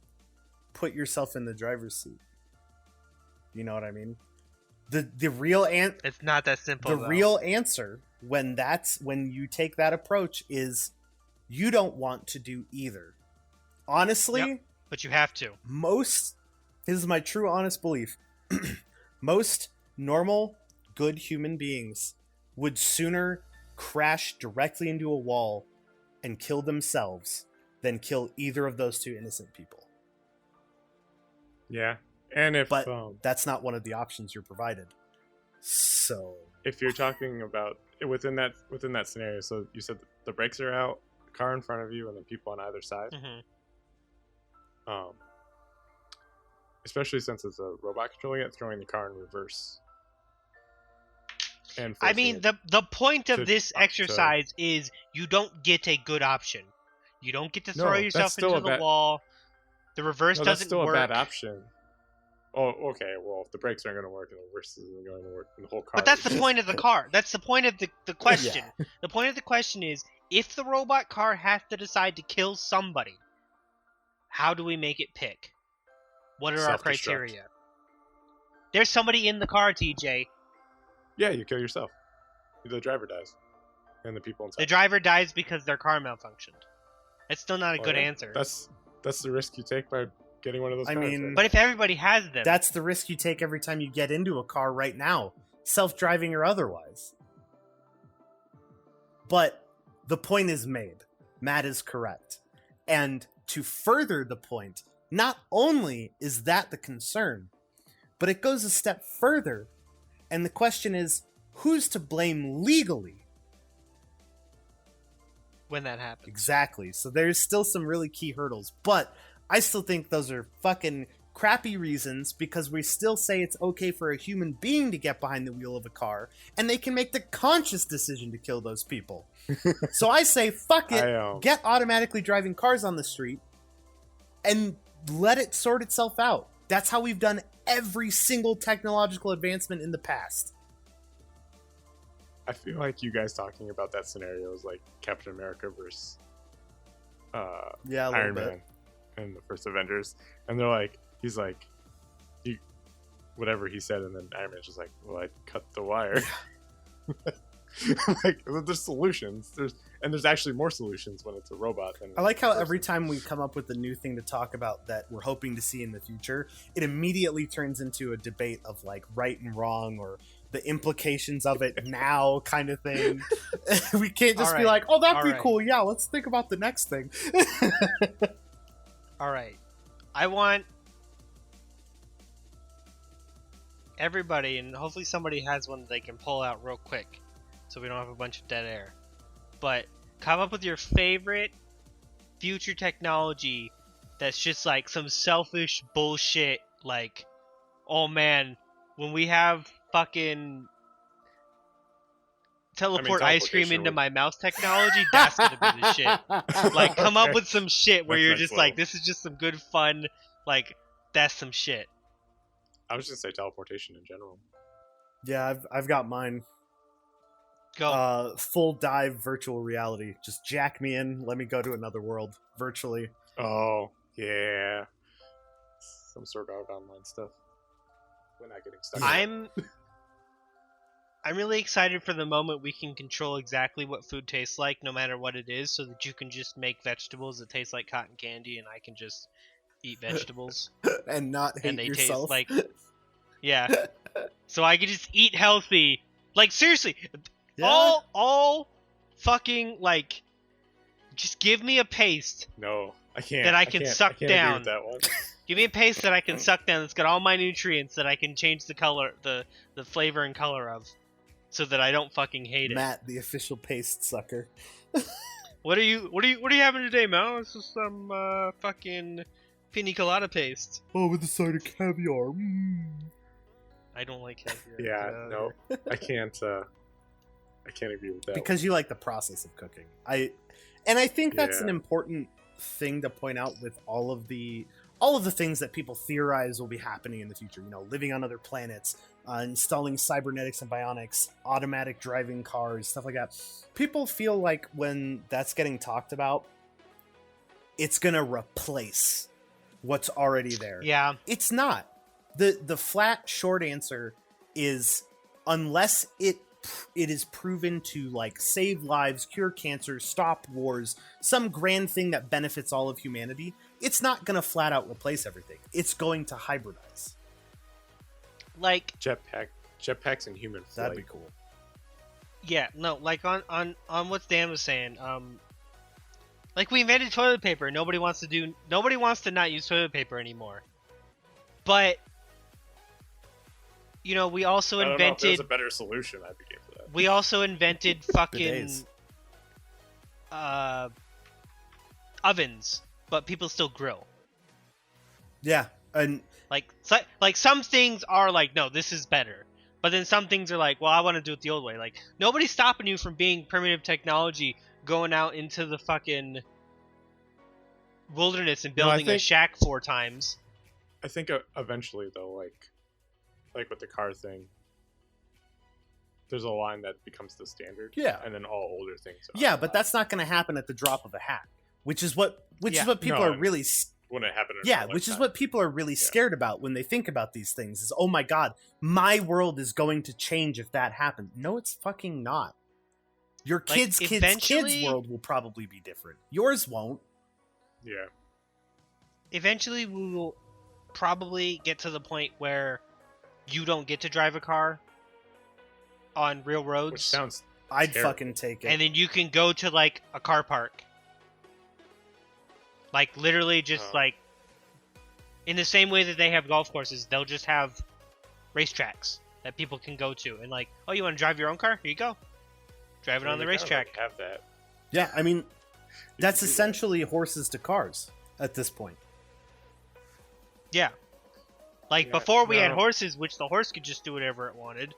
put yourself in the driver's seat. You know what I mean? The real It's not that simple. The real answer when you take that approach is you don't want to do either. Honestly, yep, but you have to. This is my true honest belief. Most normal, good human beings would sooner crash directly into a wall and kill themselves than kill either of those two innocent people. Yeah. And but that's not one of the options you're provided. So if you're talking about within that scenario, so you said the brakes are out, the car in front of you, and then people on either side. Mm-hmm. Especially since it's a robot controlling it, throwing the car in reverse. And I mean, the point of this exercise is you don't get a good option. You don't get to throw yourself into the wall. The reverse doesn't that's still work. a bad option. Oh, okay. Well, if the brakes aren't going to work and the reverse isn't going to work, and the whole car. But that's the point of the car. That's the point of the question. Yeah. The point of the question is, if the robot car has to decide to kill somebody, how do we make it pick? What are our criteria? There's somebody in the car, TJ. Yeah, you kill yourself. The driver dies, and the people inside. The driver dies because their car malfunctioned. That's still not a good answer. That's the risk you take by getting one of those cars. Right? But if everybody has them... That's the risk you take every time you get into a car right now. Self-driving or otherwise. But the point is made. Matt is correct. And to further the point, not only is that the concern, but it goes a step further. And the question is, who's to blame legally? When that happens. Exactly. So there's still some really key hurdles. But I still think those are fucking crappy reasons because we still say it's okay for a human being to get behind the wheel of a car and they can make the conscious decision to kill those people. So I say, fuck it, get automatically driving cars on the street and let it sort itself out. That's how we've done every single technological advancement in the past. I feel like you guys talking about that scenario is like Captain America versus Iron Man in the first Avengers, and they're like, he's like, whatever he said, and then Iron Man's just like, well, I cut the wire. Like, there's solutions. There's actually more solutions when it's a robot. I like how every time we come up with a new thing to talk about that we're hoping to see in the future, it immediately turns into a debate of like right and wrong or the implications of it now kind of thing. We can't just be like, oh, that'd be cool. Yeah, let's think about the next thing. All right. I want everybody, and hopefully somebody has one that they can pull out real quick so we don't have a bunch of dead air. But come up with your favorite future technology that's just like some selfish bullshit like, oh man, when we have fucking teleport ice cream into my mouth technology, that's gonna be the shit. Like, come up with some shit where you're just like, this is just some good fun, like, that's some shit. I was just gonna say teleportation in general. Yeah, I've got mine. Go. Full dive virtual reality. Just jack me in. Let me go to another world virtually. Oh, yeah. Some sort of online stuff. We're not getting stuck. I'm really excited for the moment we can control exactly what food tastes like, no matter what it is, so that you can just make vegetables that taste like cotton candy, and I can just eat vegetables, And not hate and they yourself. taste like, yeah. So I can just eat healthy. Like seriously, Yeah. all fucking like, just give me a paste No, I can't. that I can suck I can't down. agree with that one. Give me a paste that I can suck down. That's got all my nutrients that I can change the color, the flavor and color of, so that I don't fucking hate it. Matt, the official paste sucker. What are you having today, Mal? This is some fucking pina colada paste. Oh, with a side of caviar. I don't like caviar. Yeah, no, I can't agree with that. Because you like the process of cooking. I think that's an Yeah. important thing to point out with all of the things that people theorize will be happening in the future. You know, living on other planets, installing cybernetics and bionics, automatic driving cars, stuff like that. People feel like when that's getting talked about, it's gonna replace what's already there. Yeah. It's not. The flat short answer is, unless it is proven to like save lives, cure cancer, stop wars, some grand thing that benefits all of humanity, it's not going to flat out replace everything. It's going to hybridize. Like jetpacks and human flight. That'd be cool. yeah, no, like on what Dan was saying, like we invented toilet paper. Nobody wants to not use toilet paper anymore. But you know, we also I don't know if invented there's a better solution. I'd be game for that. we also invented fucking Bidets. ovens, but people still grill. Yeah, and Like some things are like, no, this is better. But then some things are like, well, I want to do it the old way. Like, nobody's stopping you from being primitive technology, going out into the fucking wilderness and building a shack 4 times. I think eventually, though, like with the car thing, there's a line that becomes the standard. Yeah. And then all older things. yeah, but that's not going to happen at the drop of a hat, which is what people No, are really when it happened. yeah, which is what people are really scared about when they think about these things is, oh my god, my world is going to change if that happens. No, it's fucking not. Your kids' world will probably be different. Yours won't. Yeah. Eventually, we will probably get to the point where you don't get to drive a car on real roads. Which sounds I'd terrible. fucking take it. And then you can go to like a car park. Like literally just like in the same way that they have golf courses, they'll just have racetracks that people can go to. And like, oh, you want to drive your own car? Here you go. Drive it on the racetrack. Have that. Yeah, I mean, that's can do that. essentially horses to cars at this point. Yeah. Like Yeah, before we had no. horses, which the horse could just do whatever it wanted.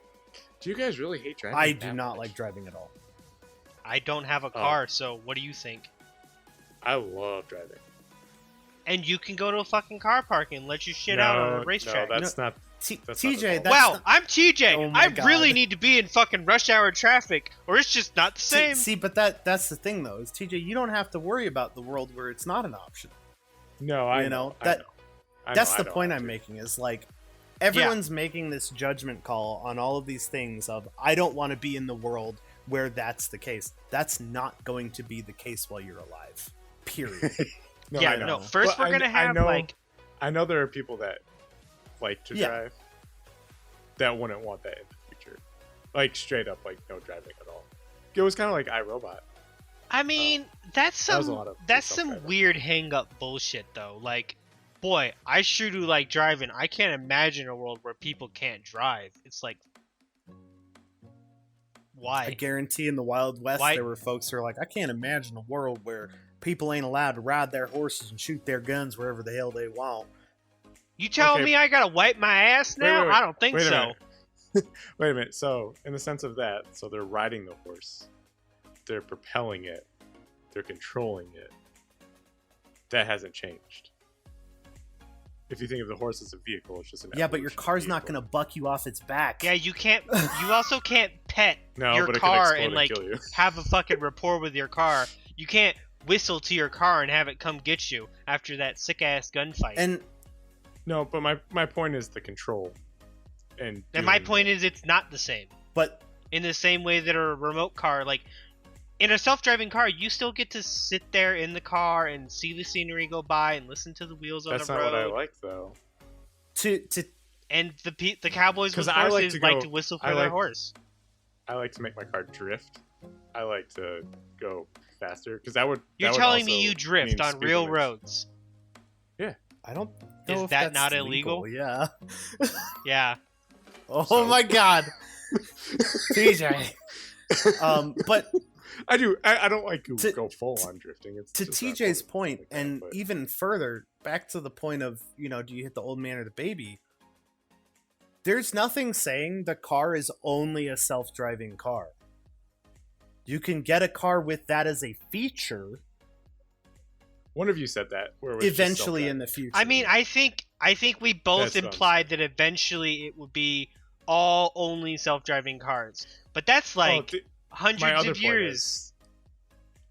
Do you guys really hate driving? I do that not much? like driving at all. I don't have a car, so what do you think? I love driving. And you can go to a fucking car park and let you shit out on a racetrack. No, that's not. That's not TJ, at all. that's Wow, not- I'm TJ. Oh my I really God. need to be in fucking rush hour traffic, or it's just not the same. See, but that's the thing though, is TJ, you don't have to worry about the world where it's not an option. No, I You know, I that- know. I That's know, the I don't point have I'm to. making, is like everyone's making this judgment call on all of these things of, I don't want to be in the world where that's the case. That's not going to be the case while you're alive. Period. No, yeah, I know. no. First, But we're gonna have I know there are people that like to Yeah. drive that wouldn't want that in the future. Like straight up, like no driving at all. It was kind of like iRobot. I mean, that's that was a some lot of weird self-driving. weird hang up bullshit though. Like, boy, I sure do like driving. I can't imagine a world where people can't drive. It's like, I why? guarantee in the Wild West Why- there were folks who are like, I can't imagine a world where people ain't allowed to ride their horses and shoot their guns wherever the hell they want. You telling Okay. me I gotta wipe my ass Wait, now? wait, wait. I don't think Wait a so. minute. Wait a minute. So, in the sense of that, so they're riding the horse, they're propelling it, they're controlling it. That hasn't changed. if you think of the horse as a vehicle, it's just an Yeah, but your evolution of car's not vehicle. gonna buck you off its back. Yeah, you can't. You also can't pet No, your but it could car explode and like kill you. have a fucking rapport with your car. You can't whistle to your car and have it come get you after that sick ass gunfight. And No, but my point is the control. And my doing point is, it's not the same. but In the same way that a remote car, like in a self-driving car, you still get to sit there in the car and see the scenery go by and listen to the wheels on that's the not road. what I like though. to And the cowboys with 'Cause I like horses to like go- to whistle for I their like- horse. I like to make my car drift. I like to go faster because that would. You're that would telling me also you drift mean on speed real limits. roads? I don't Is know if that that's not legal. illegal? Yeah. Yeah. Oh So- my god. TJ. But I do. I don't like to To- go full on drifting. It's to just not TJ's fun point, like that, and but- even further, back to the point of, do you hit the old man or the baby? There's nothing saying the car is only a self-driving car. You can get a car with that as a feature one of you said that. Where it was just eventually in self-driving. the future. I mean, I think we both That's what I'm implied that eventually it would be all only self-driving cars. But that's like my hundreds other of point years. is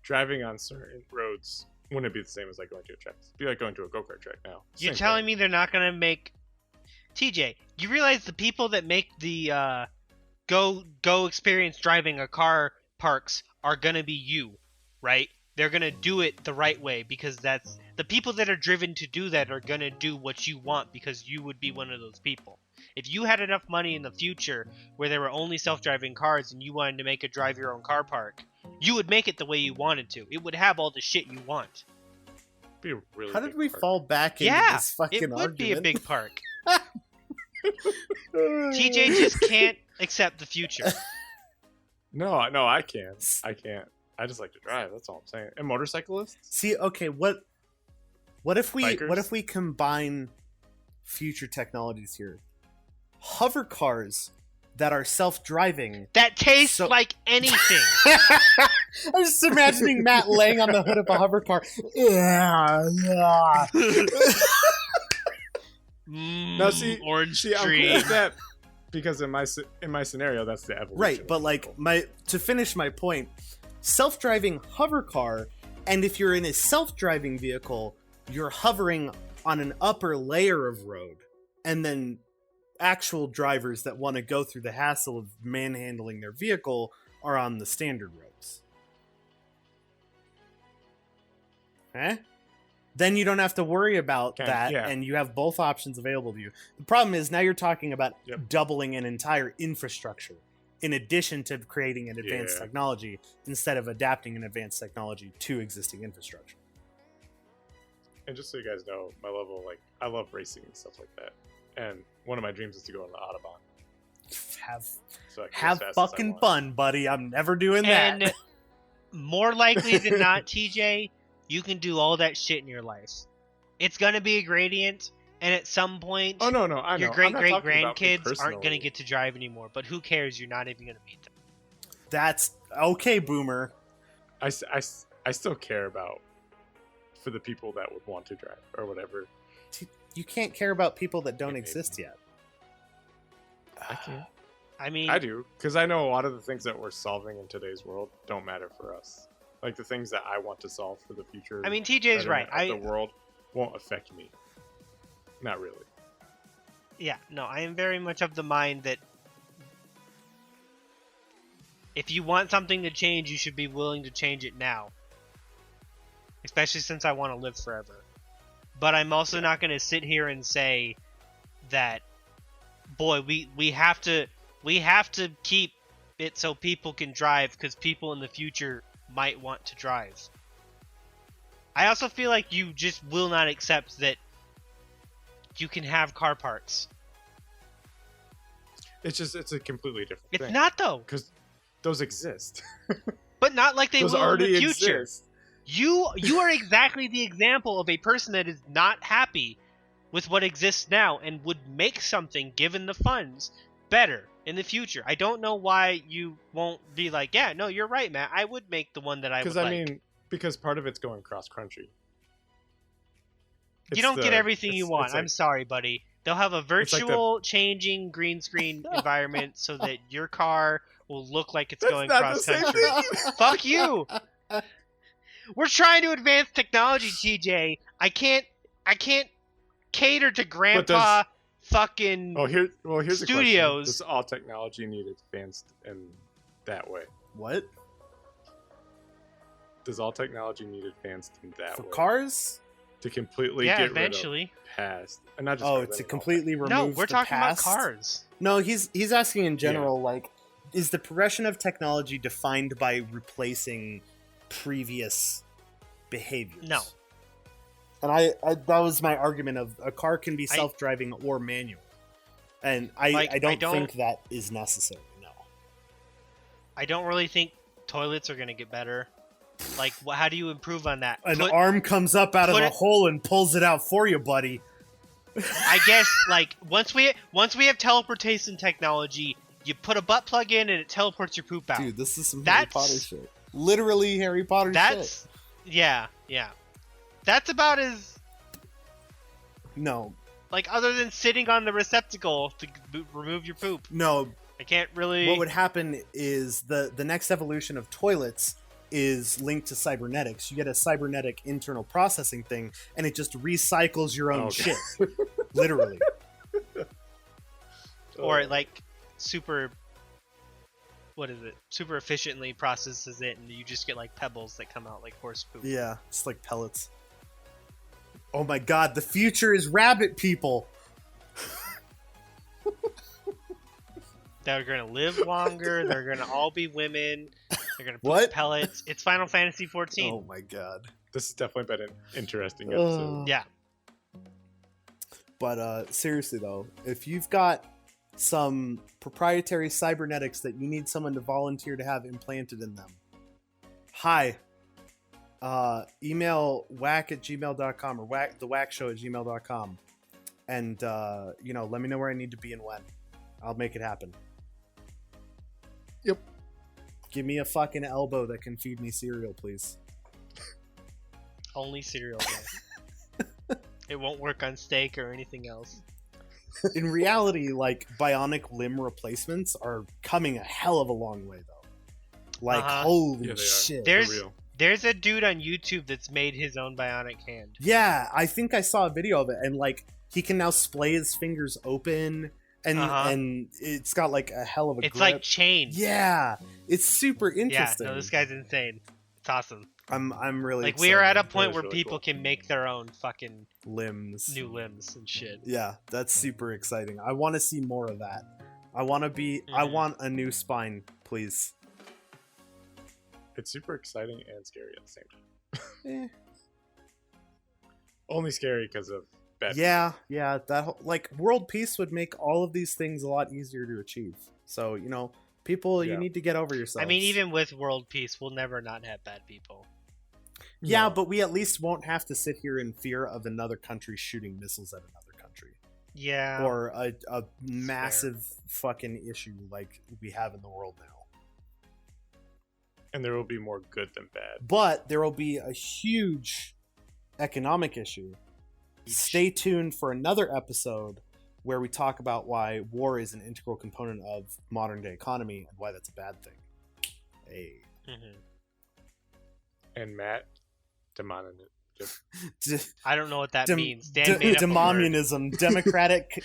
driving on certain roads wouldn't be the same as like going to a track. It'd be like going to a go-kart track now. You're telling me they're not gonna make TJ? You realize the people that make the go experience driving a car parks are gonna be you, right? They're gonna do it the right way because that's the people that are driven to do that are gonna do what you want because you would be one of those people. If you had enough money in the future where there were only self-driving cars and you wanted to make a drive your own car park, you would make it the way you wanted to. It would have all the shit you want. Be a really How did big we part. fall back into Yeah, this fucking it would argument? be a big park. TJ just can't accept the future. No, I can't. I can't. I just like to drive. That's all I'm saying. And motorcyclists? See, okay, what if Bikers? we combine future technologies here? Hover cars that are self-driving. That tastes So- like anything. I'm just imagining Matt laying on the hood of a hover car. Yeah, yeah. Now, see, orange I'm cool tree. with that because in my scenario, that's the evolution. Right, but of like vehicle. to finish my point, self-driving hover car, and if you're in a self-driving vehicle, you're hovering on an upper layer of road, and then actual drivers that want to go through the hassle of manhandling their vehicle are on the standard roads. Eh? Then you don't have to worry about Okay, that, yeah. and you have both options available to you. The problem is now you're talking about Yep. doubling an entire infrastructure in addition to creating an advanced Yeah. technology instead of adapting an advanced technology to existing infrastructure. And just so you guys know, my level, like, I love racing and stuff like that. And one of my dreams is to go on the Autobahn. Have So I can go as have fast as I fucking want. fun, buddy. I'm never doing that. And more likely than not, TJ, you can do all that shit in your life. It's gonna be a gradient, and at some point, Oh, no, I know. your I'm great not great talking about me grandkids aren't gonna personally. get to drive anymore. But who cares? You're not even gonna meet them. That's okay, Boomer. I still care about for the people that would want to drive or whatever. You can't care about people that don't Maybe. exist yet. I can. I mean, I do, because I know a lot of the things that we're solving in today's world don't matter for us. Like the things that I want to solve for the future. I mean, TJ's right. The world won't affect me. Not really. Yeah, no, I am very much of the mind that if you want something to change, you should be willing to change it now. Especially since I want to live forever. But I'm also not going to sit here and say that, boy, we have to keep it so people can drive because people in the future might want to drive. I also feel like you just will not accept that you can have car parks. It's a completely different It's thing. not though. Because those exist. But not like they those will in already the future. exist. You are exactly the example of a person that is not happy with what exists now and would make something, given the funds, better in the future. I don't know why you won't be like, yeah, no, you're right, Matt. I would make the one that I would Because like. I mean, because part of it's going cross country. You don't get everything you want. like- I'm sorry, buddy. They'll have a like virtual changing green screen environment so that your car will look like it's That's going not the cross same country. thing. Fuck you. We're trying to advance technology, TJ. I can't cater to grandpa fucking Here's a studios. question. Does all technology need advanced in that way? What? Does all technology need advanced in that For way? cars? To completely Yeah, get eventually. rid of past. And not just Oh, rid of to it all. completely remove No, we're the talking about past? cars. No, he's asking in general, like, is the progression of technology defined by replacing previous behaviors? No. And I that was my argument of a car can be self-driving or manual. And I don't think that is necessary, no. I don't really think toilets are going to get better. Like, how do you improve on that? An arm comes up out of the hole and pulls it out for you, buddy. I guess, like, once we have teleportation technology, you put a butt plug in and it teleports your poop out. Dude, this is some Harry Potter shit. Literally Harry Potter shit. Yeah. That's about as... No. Like, other than sitting on the receptacle to remove your poop. No. I can't really... What would happen is the next evolution of toilets is linked to cybernetics. You get a cybernetic internal processing thing, and it just recycles your own shit. Literally. Or, like, super efficiently processes it, and you just get, like, pebbles that come out like horse poop. Yeah, it's like pellets. Oh my god, the future is rabbit people! They're gonna live longer, they're gonna all be women, they're gonna poop pellets. It's Final Fantasy 14. Oh my god. This has definitely been an interesting episode. Yeah. But seriously though, if you've got some proprietary cybernetics that you need someone to volunteer to have implanted in them, hi. Email wac@gmail.com or the wacshow@gmail.com and let me know where I need to be and when. I'll make it happen. Yep. Give me a fucking elbow that can feed me cereal, please. Only cereal, guys. It won't work on steak or anything else. In reality, like, bionic limb replacements are coming a hell of a long way, though. Like, holy shit. There's a dude on YouTube that's made his own bionic hand. Yeah, I think I saw a video of it, and, like, he can now splay his fingers open, and it's got, like, a hell of a It's grip. like chain. Yeah, it's super interesting. Yeah, no, this guy's insane. It's awesome. I'm really like, excited. we are at a point where really people can make their own fucking limbs, new limbs and shit. Yeah, that's super exciting. I want to see more of that. I want a new spine, please. It's super exciting and scary at the same time. Only scary because of bad. Yeah, that like world peace would make all of these things a lot easier to achieve. So, people, you need to get over yourselves. I mean, even with world peace, we'll never not have bad people. Yeah, but we at least won't have to sit here in fear of another country shooting missiles at another country. Yeah. Or a massive fucking issue like we have in the world now. And there will be more good than bad. But there will be a huge economic issue. Stay tuned for another episode where we talk about why war is an integral component of modern day economy and why that's a bad thing. Hey. Mm-hmm. And Matt, I don't know what that means. Dan made up a word. Demomunism, democratic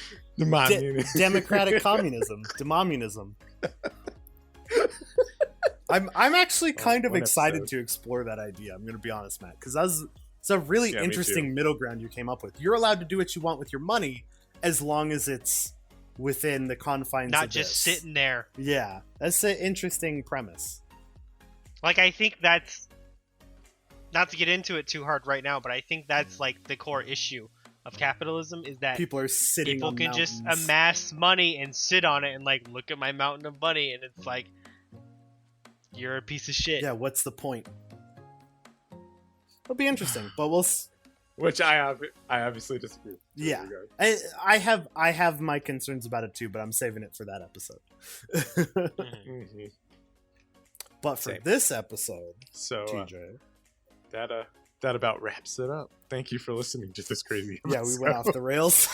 communism, demomunism. I'm actually kind of excited to explore that idea. I'm going to be honest, Matt, because it's a really interesting middle ground you came up with. You're allowed to do what you want with your money as long as it's within the confines not of just this. sitting there. Yeah, that's an interesting premise. Like, I think that's, not to get into it too hard right now, but I think that's like the core issue of capitalism is that people can just amass money and sit on it and like, look at my mountain of money, and it's like, you're a piece of shit. Yeah, what's the point? It'll be interesting, but we'll. Which I obviously disagree. Yeah, I have my concerns about it too, but I'm saving it for that episode. But for this episode, so TJ, that that about wraps it up. Thank you for listening to this crazy Yeah, we went off the rails.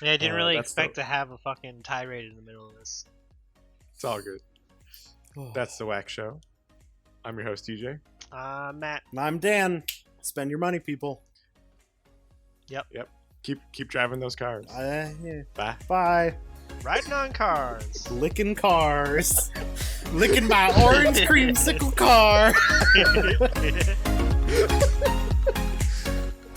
Yeah, I didn't really that's expect dope. to have a fucking tirade in the middle of this. It's all good. That's the WAQ show. I'm your host, TJ. Matt. And I'm Dan. Spend your money, people. Keep driving those cars. Yeah. Bye. Bye. Riding on cars. Licking cars. Licking my orange creamsicle car.